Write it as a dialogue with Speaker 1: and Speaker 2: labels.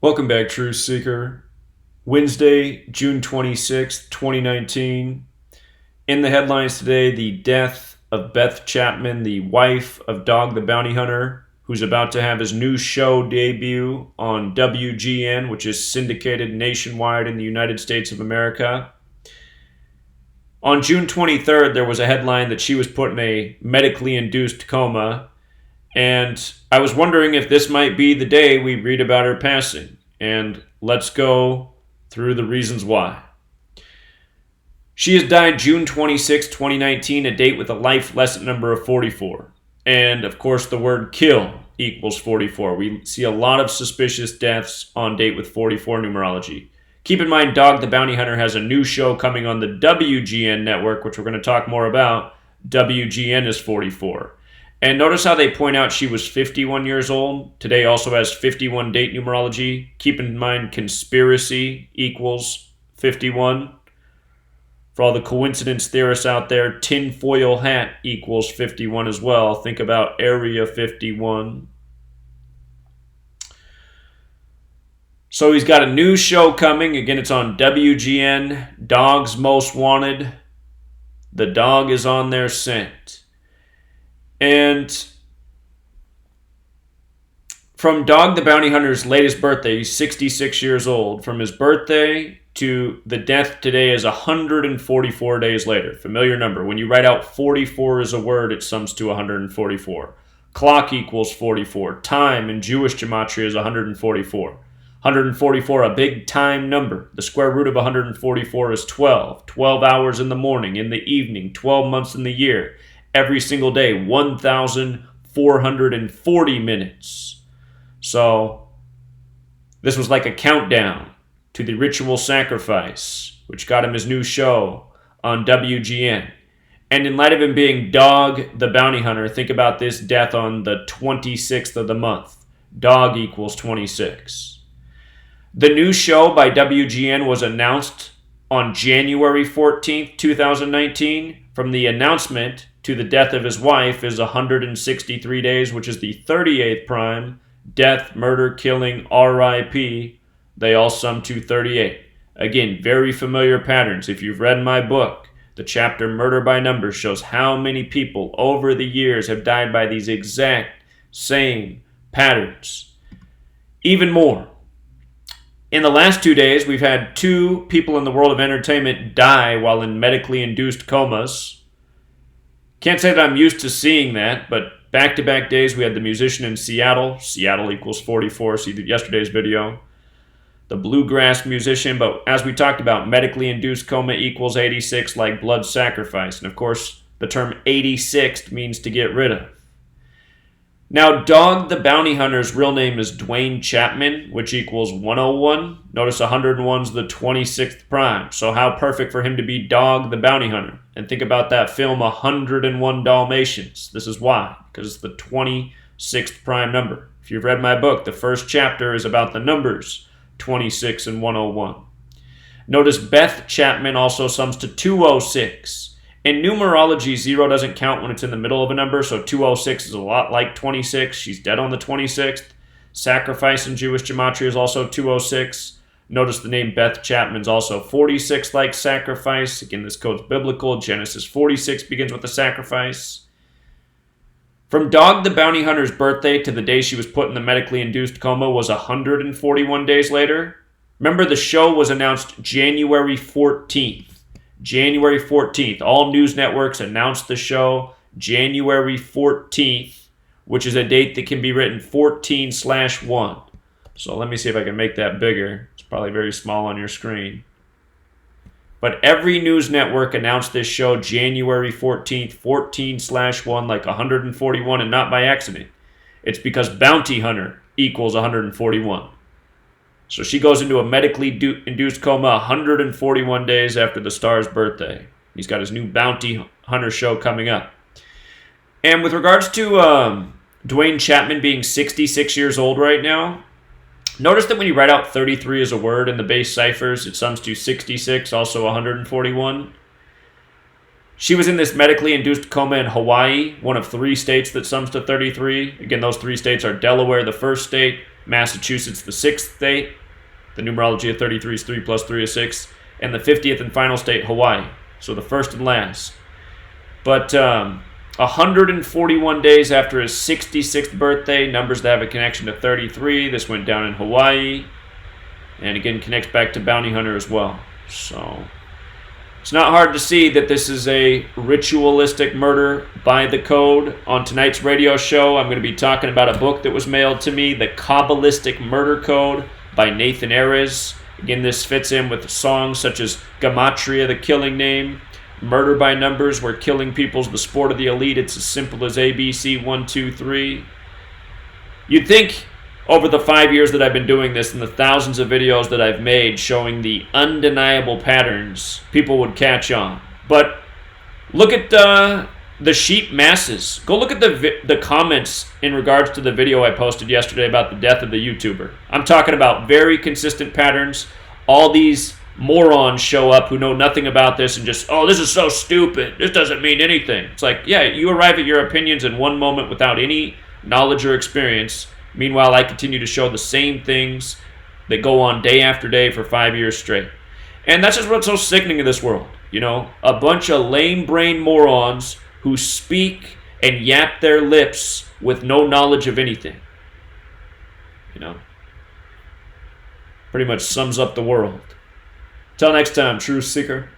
Speaker 1: Welcome back, Truth Seeker. Wednesday, June 26th, 2019. In the headlines today, the death of Beth Chapman, the wife of Dog the Bounty Hunter, who's about to have his new show debut on WGN, which is syndicated nationwide in the United States of America. On June 23rd, there was a headline that she was put in a medically induced coma, and I was wondering if this might be the day we read about her passing. And let's go through the reasons why. She has died June 26, 2019, a date with a life lesson number of 44. And of course, the word kill equals 44. We see a lot of suspicious deaths on date with 44 numerology. Keep in mind, Dog the Bounty Hunter has a new show coming on the WGN network, which we're going to talk more about. WGN is 44. And notice how they point out she was 51 years old. Today also has 51 date numerology. Keep in mind, conspiracy equals 51. For all the coincidence theorists out there, tinfoil hat equals 51 as well. Think about Area 51. So he's got a new show coming. Again, it's on WGN, Dog's Most Wanted. The dog is on their scent. And from Dog the Bounty Hunter's latest birthday, he's 66 years old. From his birthday to the death today is 144 days later. Familiar number. When you write out 44 as a word, it sums to 144. Clock equals 44. Time in Jewish Gematria is 144. 144, a big time number. The square root of 144 is 12. 12 hours in the morning, in the evening, 12 months in the year. Every single day, 1,440 minutes. So this was like a countdown to the ritual sacrifice, which got him his new show on WGN. And in light of him being Dog the Bounty Hunter, think about this death on the 26th of the month. Dog equals 26. The new show by WGN was announced on January 14th, 2019. From the announcement to the death of his wife is 163 days, which is the 38th prime. Death, murder, killing, RIP, they all sum to 38. Again, very familiar patterns. If you've read my book, the chapter Murder by Numbers shows how many people over the years have died by these exact same patterns. Even more. In the last 2 days, we've had 2 people in the world of entertainment die while in medically induced comas. Can't say that I'm used to seeing that, but back-to-back days, we had the musician in Seattle. Seattle equals 44, see yesterday's video. The bluegrass musician, but as we talked about, medically induced coma equals 86, like blood sacrifice. And of course, the term 86th means to get rid of. Now, Dog the Bounty Hunter's real name is Dwayne Chapman, which equals 101. Notice 101 is the 26th prime. So how perfect for him to be Dog the Bounty Hunter. And think about that film, 101 Dalmatians. This is why, because it's the 26th prime number. If you've read my book, the first chapter is about the numbers 26 and 101. Notice Beth Chapman also sums to 206. In numerology, 0 doesn't count when it's in the middle of a number, so 206 is a lot like 26. She's dead on the 26th. Sacrifice in Jewish Gematria is also 206. Notice the name Beth Chapman is also 46 like sacrifice. Again, this code's biblical. Genesis 46 begins with a sacrifice. From Dog the Bounty Hunter's birthday to the day she was put in the medically induced coma was 141 days later. Remember, the show was announced January 14th. January 14th. All news networks announced the show January 14th, which is a date that can be written 14/1. So let me see if I can make that bigger. It's probably very small on your screen. But every news network announced this show January 14th, 14/1, like 141, and not by accident. It's because Bounty Hunter equals 141. So she goes into a medically induced coma 141 days after the star's birthday. He's got his new Bounty Hunter show coming up. And with regards to Dwayne Chapman being 66 years old right now, notice that when you write out 33 as a word in the base ciphers, it sums to 66, also 141. She was in this medically induced coma in Hawaii, one of 3 states that sums to 33. Again, those 3 states are Delaware, the first state, Massachusetts, the 6th state. The numerology of 33 is 3 plus 3 is 6. And the 50th and final state, Hawaii. So the first and last. But 141 days after his 66th birthday, numbers that have a connection to 33. This went down in Hawaii. And again, connects back to Bounty Hunter as well. So it's not hard to see that this is a ritualistic murder by the code. On tonight's radio show, I'm going to be talking about a book that was mailed to me, The Kabbalistic Murder Code by Nathan Erez. Again, this fits in with songs such as Gematria, the killing name, Murder by Numbers, where killing people's the sport of the elite. It's as simple as ABC 1, 2, 3. You'd think over the 5 years that I've been doing this and the thousands of videos that I've made showing the undeniable patterns, people would catch on. But look at the sheep masses. Go look at the comments in regards to the video I posted yesterday about the death of the YouTuber. I'm talking about very consistent patterns. All these morons show up who know nothing about this and just, oh, this is so stupid. This doesn't mean anything. It's like, yeah, you arrive at your opinions in one moment without any knowledge or experience. Meanwhile, I continue to show the same things that go on day after day for 5 years straight. And that's just what's so sickening in this world. You know, a bunch of lame-brained morons who speak and yap their lips with no knowledge of anything. You know, pretty much sums up the world. Till next time, Truth Seeker.